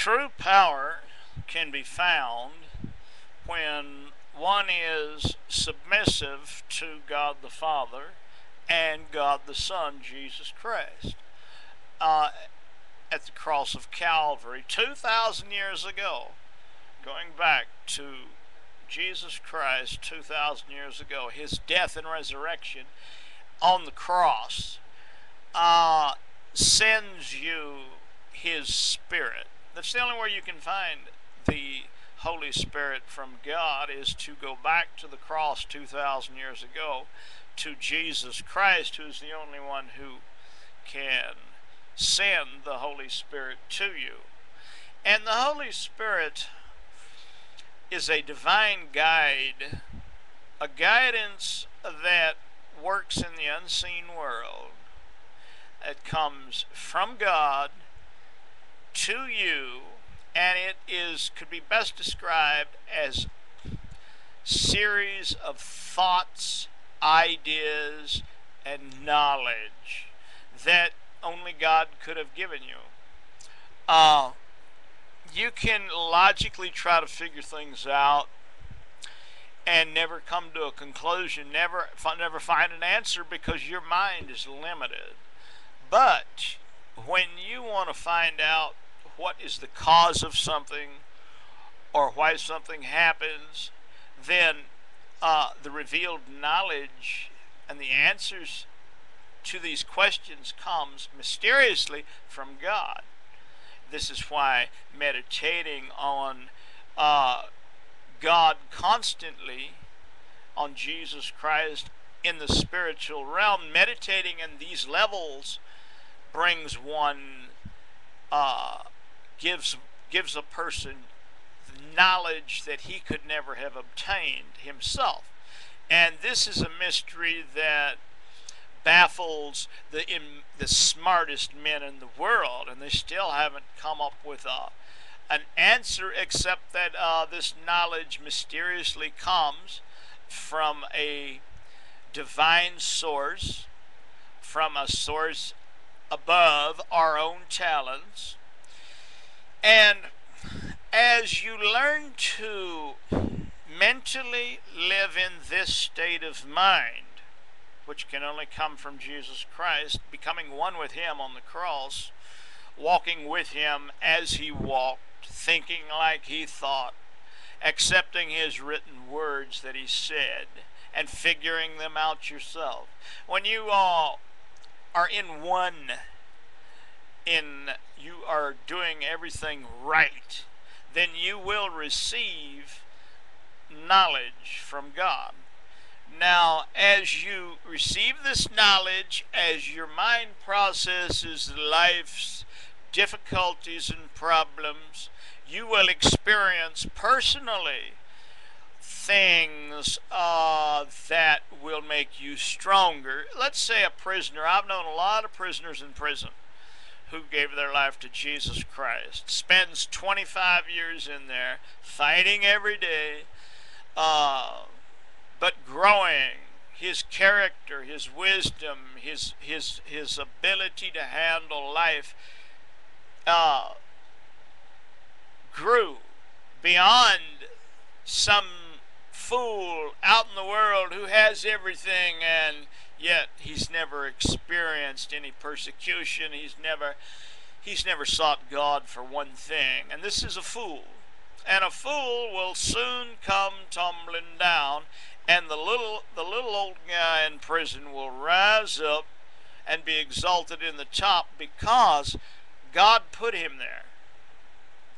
True power can be found when one is submissive to God the Father and God the Son, Jesus Christ. At the cross of Calvary, 2,000 years ago, going back to Jesus Christ 2,000 years ago, his death and resurrection on the cross sends you his Spirit. That's the only way you can find the Holy Spirit from God, is to go back to the cross 2,000 years ago, to Jesus Christ, who's the only one who can send the Holy Spirit to you. And the Holy Spirit is a divine guide, a guidance that works in the unseen world. It comes from God to you, and it could be best described as series of thoughts, ideas, and knowledge that only God could have given you. You can logically try to figure things out and never come to a conclusion, never find an answer, because your mind is limited. But when you want to find out what is the cause of something or why something happens, then the revealed knowledge and the answers to these questions comes mysteriously from God. This is why meditating on God constantly, on Jesus Christ in the spiritual realm, meditating in these levels brings one, gives a person knowledge that he could never have obtained himself. And this is a mystery that baffles the smartest men in the world, and they still haven't come up with an answer, except that this knowledge mysteriously comes from a divine source, from a source above our own talents. And as you learn to mentally live in this state of mind, which can only come from Jesus Christ, becoming one with him on the cross, walking with him as he walked, thinking like he thought, accepting his written words that he said, and figuring them out yourself. When you are in one, you are doing everything right, then you will receive knowledge from God. Now, as you receive this knowledge, as your mind processes life's difficulties and problems, you will experience personally things that will make you stronger. Let's say a prisoner. I've known a lot of prisoners in prison who gave their life to Jesus Christ. Spends 25 years in there, fighting every day, but growing. His character, his wisdom, his ability to handle life grew beyond some fool out in the world who has everything, and yet he's never experienced any persecution. He's never sought God for one thing. And this is a fool. And a fool will soon come tumbling down, and the little old guy in prison will rise up and be exalted in the top, because God put him there.